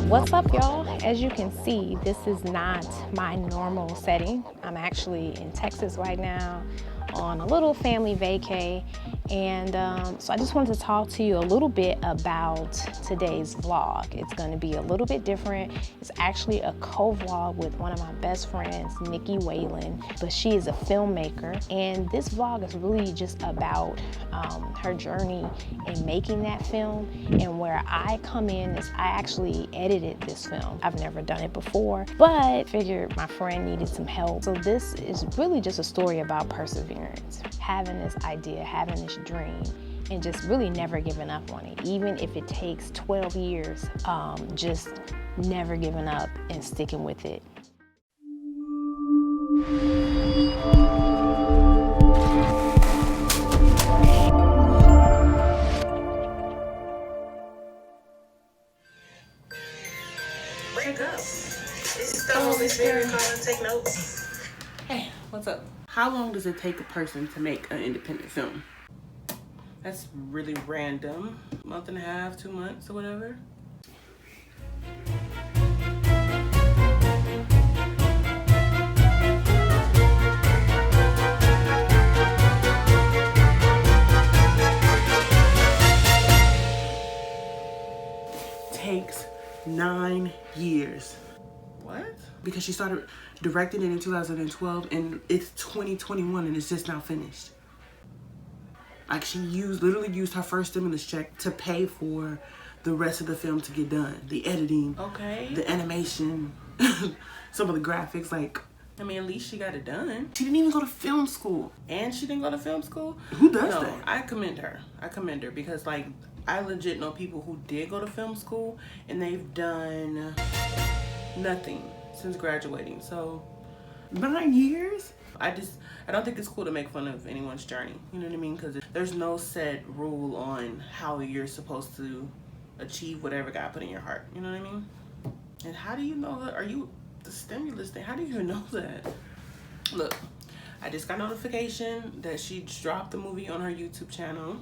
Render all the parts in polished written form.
What's up, y'all? As you can see, this is not my normal setting. I'm actually in Texas right now on a little family vacay, and so I just wanted to talk to you a little bit about today's vlog. It's going to be a little bit different. It's actually a co-vlog with one of my best friends, Nikki Whalen, but she is a filmmaker, and this vlog is really just about her journey in making that film, and where I come in is I actually edited this film. I've never done it before, but figured my friend needed some help. So this is really just a story about perseverance, having this idea, having this dream, and just really never giving up on it. Even if it takes 12 years, just never giving up and sticking with it. Break up. It's the Holy Spirit calling, take notes. Hey, what's up? How long does it take a person to make an independent film? That's really random. Month and a half, 2 months, or whatever. Takes 9 years. What? Because she started directing it in 2012 and it's 2021 and it's just now finished. Like, she literally used her first stimulus check to pay for the rest of the film to get done. The editing, okay, the animation, some of the graphics. Like, I mean, at least she got it done. She didn't even go to film school. And she didn't go to film school? Who does that? I commend her. I commend her because, like, I legit know people who did go to film school and they've done nothing since graduating. So 9 years? I don't think it's cool to make fun of anyone's journey. You know what I mean? Because there's no set rule on how you're supposed to achieve whatever God put in your heart. You know what I mean? And how do you know that? Are you the stimulus thing? How do you know that? Look, I just got notification that she dropped the movie on her YouTube channel.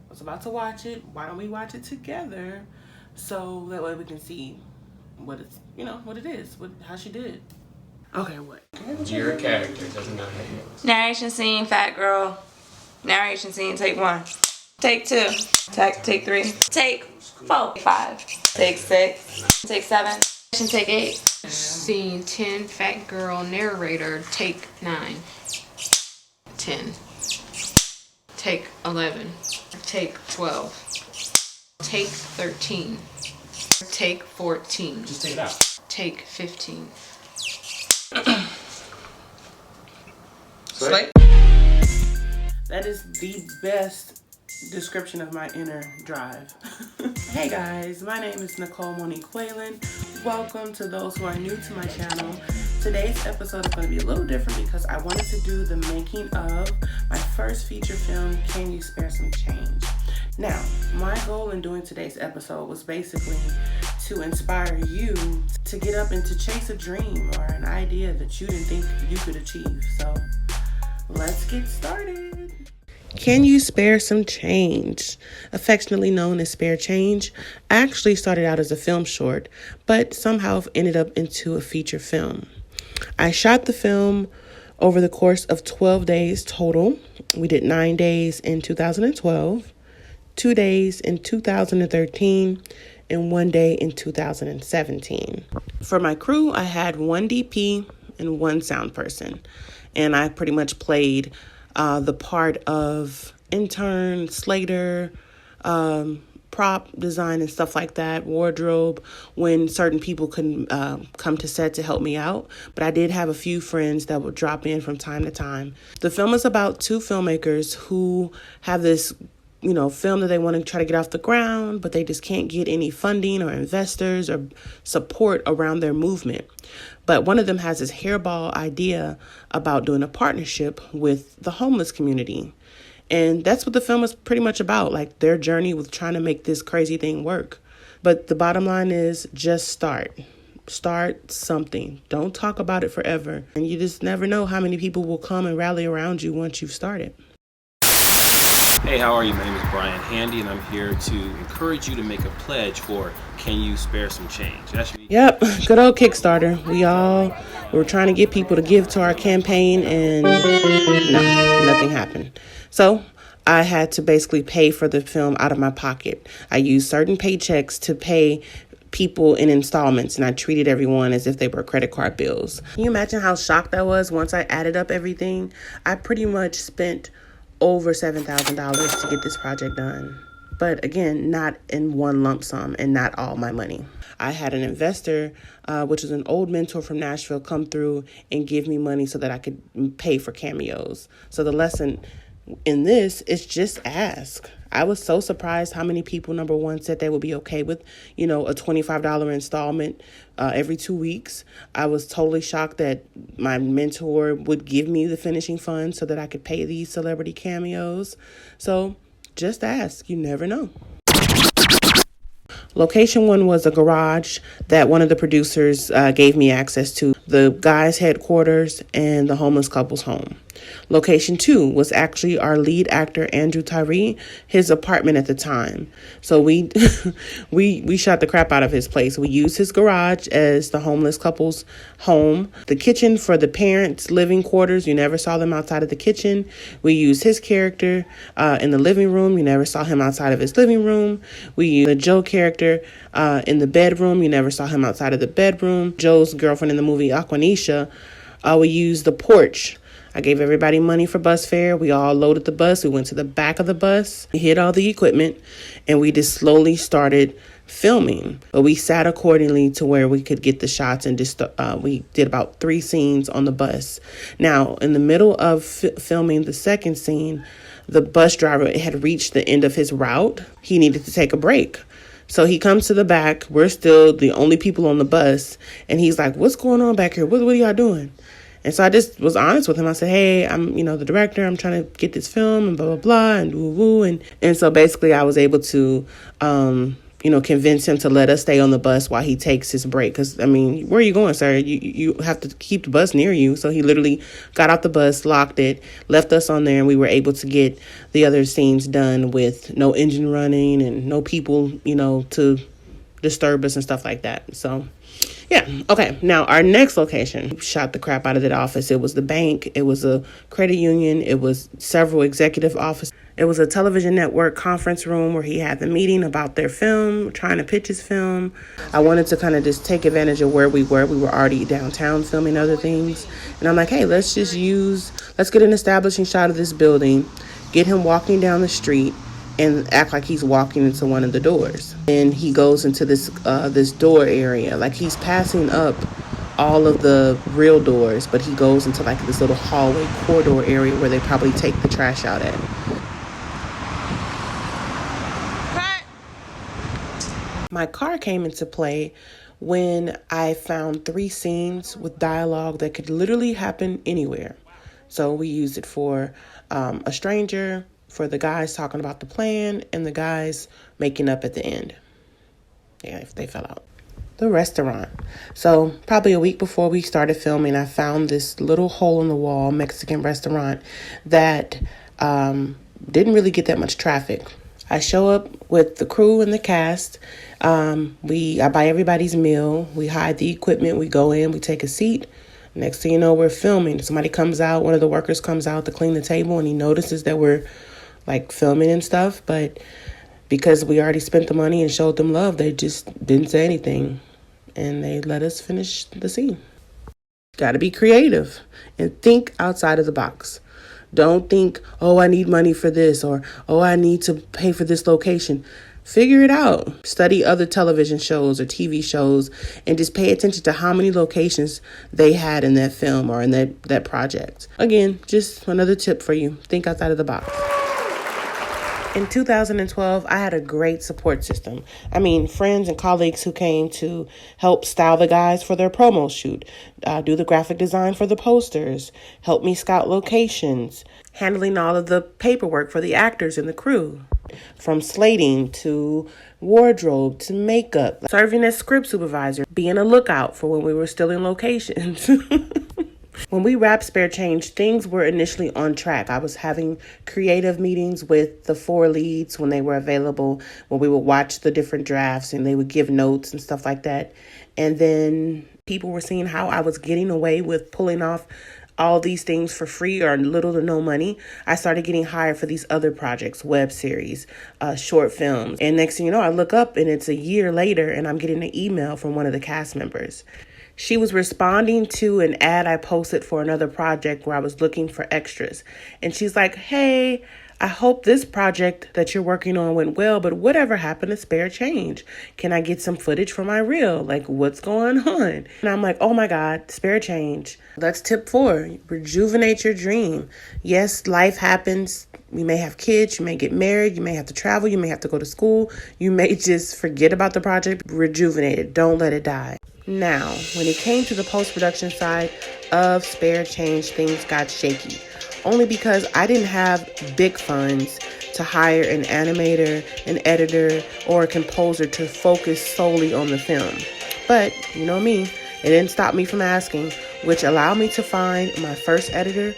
I was about to watch it. Why don't we watch it together? So that way we can see what it's, you know, what it is, how she did. Okay, what? Your character doesn't matter. Narration scene, fat girl. Narration scene, take 1. Take 2. Take 3. Take 4. 5. Take 6. Take 7. Take 8. Scene 10, fat girl, narrator, take 9. 10. Take 11. Take 12. Take 13. Take 14. Just take it out. Take 15. Slate? That is the best description of my inner drive. Hey guys, my name is Nicole Monique Whalen. Welcome to those who are new to my channel. Today's episode is going to be a little different because I wanted to do the making of my first feature film, Can You Spare Some Change? Now, my goal in doing today's episode was basically to inspire you to get up and to chase a dream or an idea that you didn't think you could achieve. So, let's get started. Can You Spare Some Change, affectionately known as Spare Change, actually started out as a film short, but somehow ended up into a feature film. I shot the film over the course of 12 days total. We did 9 days in 2012, 2 days in 2013, and 1 day in 2017. For my crew, I had 1 DP and 1 sound person, and I pretty much played the part of intern, slater, prop design and stuff like that, wardrobe, when certain people couldn't come to set to help me out. But I did have a few friends that would drop in from time to time. The film is about 2 filmmakers who have this, film that they want to try to get off the ground, but they just can't get any funding or investors or support around their movement. But one of them has this hairball idea about doing a partnership with the homeless community. And that's what the film is pretty much about, like their journey with trying to make this crazy thing work. But the bottom line is just start. Start something. Don't talk about it forever. And you just never know how many people will come and rally around you once you've started. Hey, how are you? My name is Brian Handy, and I'm here to encourage you to make a pledge for Can You Spare Some Change? Yep, good old Kickstarter. We were trying to get people to give to our campaign, and no, nothing happened. So I had to basically pay for the film out of my pocket. I used certain paychecks to pay people in installments, and I treated everyone as if they were credit card bills. Can you imagine how shocked I was once I added up everything? I pretty much spent over $7,000 to get this project done. But again, not in one lump sum and not all my money. I had an investor, which is an old mentor from Nashville, come through and give me money so that I could pay for cameos. So the lesson in this is just ask. I was so surprised how many people, number one, said they would be okay with, a $25 installment every 2 weeks. I was totally shocked that my mentor would give me the finishing funds so that I could pay these celebrity cameos. So just ask. You never know. Location one was a garage that one of the producers gave me access to, the guy's headquarters and the homeless couple's home. Location two was actually our lead actor, Andrew Tyree, his apartment at the time. So we we shot the crap out of his place. We used his garage as the homeless couple's home. The kitchen for the parents' living quarters, you never saw them outside of the kitchen. We used his character in the living room. You never saw him outside of his living room. We used the Joe character in the bedroom. You never saw him outside of the bedroom. Joe's girlfriend in the movie, Aquanisha, we used the porch. I gave everybody money for bus fare. We all loaded the bus. We went to the back of the bus, hid all the equipment, and we just slowly started filming. But we sat accordingly to where we could get the shots, and just we did about 3 scenes on the bus. Now, in the middle of filming the second scene, the bus driver had reached the end of his route. He needed to take a break. So he comes to the back. We're still the only people on the bus. And he's like, "What's going on back here? What are y'all doing?" And so I just was honest with him. I said, "Hey, I'm, the director. I'm trying to get this film and blah, blah, blah, and woo, woo." And so basically I was able to, convince him to let us stay on the bus while he takes his break. Because, where are you going, sir? You have to keep the bus near you. So he literally got out the bus, locked it, left us on there, and we were able to get the other scenes done with no engine running and no people, to disturb us and stuff like that. So yeah. Okay. Now, our next location, we shot the crap out of that office. It was the bank. It was a credit union. It was several executive offices. It was a television network conference room where he had the meeting about their film, trying to pitch his film. I wanted to kind of just take advantage of where we were. We were already downtown filming other things. And I'm like, hey, let's get an establishing shot of this building, get him walking down the street, and act like he's walking into one of the doors. And he goes into this door area, like he's passing up all of the real doors, but he goes into like this little hallway corridor area where they probably take the trash out at. My car came into play when I found 3 scenes with dialogue that could literally happen anywhere. So we used it for a stranger, for the guys talking about the plan, and the guys making up at the end. Yeah, if they fell out. The restaurant. So probably a week before we started filming, I found this little hole in the wall Mexican restaurant that didn't really get that much traffic. I show up with the crew and the cast. I buy everybody's meal. We hide the equipment. We go in. We take a seat. Next thing you know, we're filming. Somebody comes out. One of the workers comes out to clean the table, and he notices that we're like filming and stuff. But because we already spent the money and showed them love, they just didn't say anything, and they let us finish the scene. Got to be creative and think outside of the box. Don't think, oh, I need money for this, or, oh, I need to pay for this location. Figure it out. Study other television shows or TV shows and just pay attention to how many locations they had in that film or in that project. Again, just another tip for you. Think outside of the box. In 2012, I had a great support system. Friends and colleagues who came to help style the guys for their promo shoot, do the graphic design for the posters, help me scout locations, handling all of the paperwork for the actors and the crew, from slating to wardrobe to makeup, serving as script supervisor, being a lookout for when we were still in locations. When we wrapped Spare Change, things were initially on track. I was having creative meetings with the 4 leads when they were available, where we would watch the different drafts and they would give notes and stuff like that. And then people were seeing how I was getting away with pulling off all these things for free or little to no money. I started getting hired for these other projects, web series, short films. And next thing you know, I look up and it's a year later and I'm getting an email from one of the cast members. She was responding to an ad I posted for another project where I was looking for extras. And she's like, hey, I hope this project that you're working on went well, but whatever happened to Spare Change? Can I get some footage for my reel? Like, what's going on? And I'm like, oh my God, Spare Change. That's tip 4, rejuvenate your dream. Yes, life happens. You may have kids, you may get married, you may have to travel, you may have to go to school. You may just forget about the project. Rejuvenate it. Don't let it die. Now, when it came to the post-production side of Spare Change, things got shaky. Only because I didn't have big funds to hire an animator, an editor, or a composer to focus solely on the film. But, you know me, it didn't stop me from asking, which allowed me to find my first editor,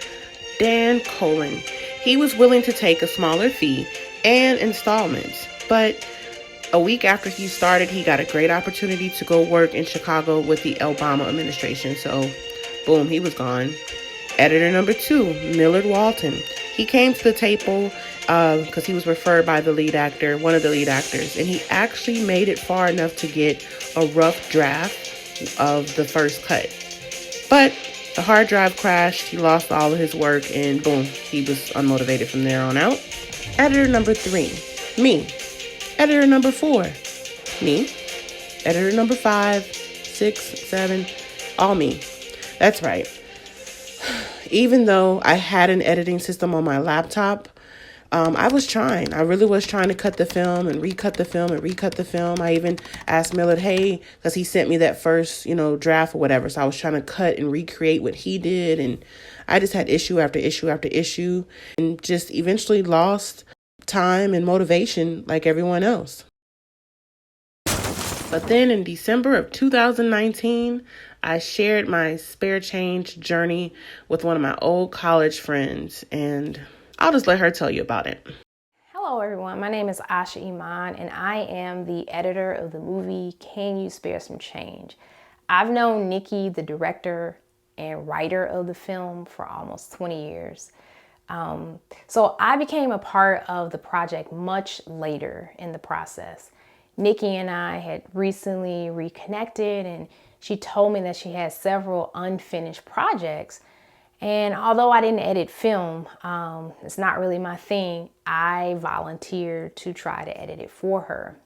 Dan Colin. He was willing to take a smaller fee and installments, but a week after he started, he got a great opportunity to go work in Chicago with the Obama administration. So, boom, he was gone. Editor number 2, Millard Walton. He came to the table because he was referred by the lead actor, one of the lead actors, and he actually made it far enough to get a rough draft of the first cut. But the hard drive crashed, he lost all of his work, and boom, he was unmotivated from there on out. Editor number 3, me. Editor number 4, me. Editor number 5, 6, 7, all me. That's right. Even though I had an editing system on my laptop, I was trying. I really was trying to cut the film and recut the film and recut the film. I even asked Millard, hey, because he sent me that first, draft or whatever. So I was trying to cut and recreate what he did. And I just had issue after issue after issue and just eventually lost time and motivation like everyone else. But then in December of 2019, I shared my Spare Change journey with one of my old college friends, and I'll just let her tell you about it. Hello everyone, my name is Asha Iman and I am the editor of the movie Can You Spare Some Change? I've known Nikki, the director and writer of the film, for almost 20 years. So I became a part of the project much later in the process. Nikki and I had recently reconnected and she told me that she had several unfinished projects. And although I didn't edit film, it's not really my thing, I volunteered to try to edit it for her.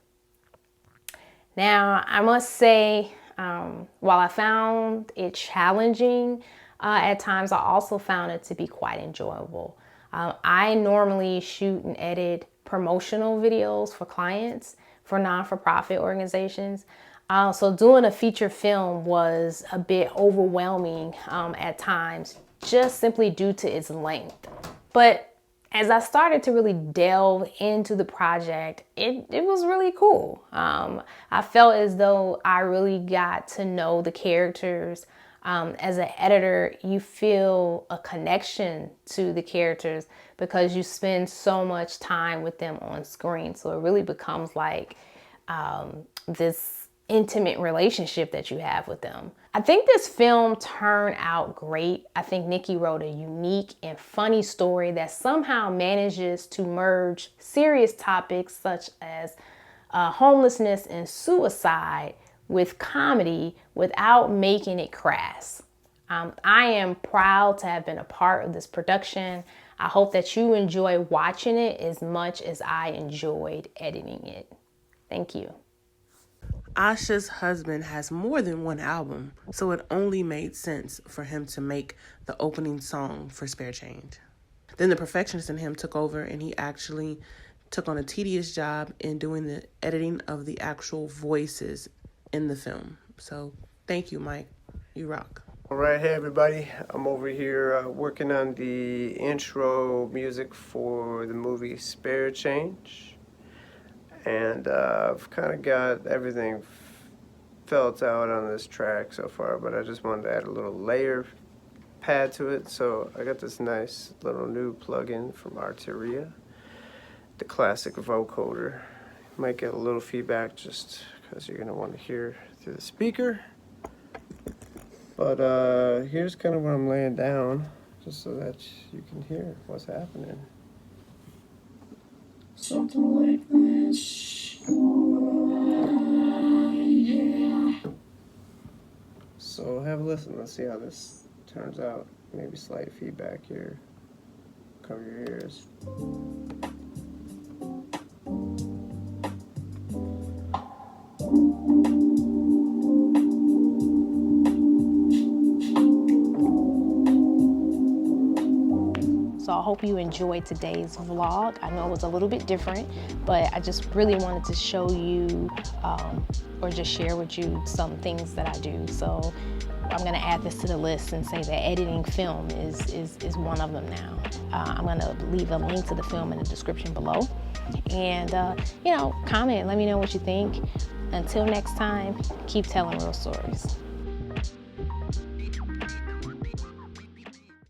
Now, I must say, while I found it challenging, at times I also found it to be quite enjoyable. I normally shoot and edit promotional videos for clients, for non-for-profit organizations. So doing a feature film was a bit overwhelming at times, just simply due to its length. But as I started to really delve into the project, it was really cool. I felt as though I really got to know the characters. As an editor, you feel a connection to the characters because you spend so much time with them on screen. So it really becomes like this intimate relationship that you have with them. I think this film turned out great. I think Nikki wrote a unique and funny story that somehow manages to merge serious topics such as homelessness and suicide with comedy without making it crass. I am proud to have been a part of this production. I hope that you enjoy watching it as much as I enjoyed editing it. Thank you. Asha's husband has more than one album, so it only made sense for him to make the opening song for Spare Change. Then the perfectionist in him took over and he actually took on a tedious job in doing the editing of the actual voices in the film. So thank you, Mike. You rock. All right, hey everybody. I'm over here working on the intro music for the movie Spare Change. And I've kind of got everything felt out on this track so far, but I just wanted to add a little layer pad to it. So I got this nice little new plug-in from Arteria, the classic vocoder. Might get a little feedback just because you're going to want to hear through the speaker. But here's kind of what I'm laying down, just so that you can hear what's happening. Something like this. So have a listen. Let's see how this turns out. Maybe slight feedback here. Cover your ears. So I hope you enjoyed today's vlog. I know it was a little bit different, but I just really wanted to show you or just share with you some things that I do. So I'm gonna add this to the list and say that editing film is one of them now. I'm gonna leave a link to the film in the description below. And you know, comment, let me know what you think. Until next time, keep telling real stories.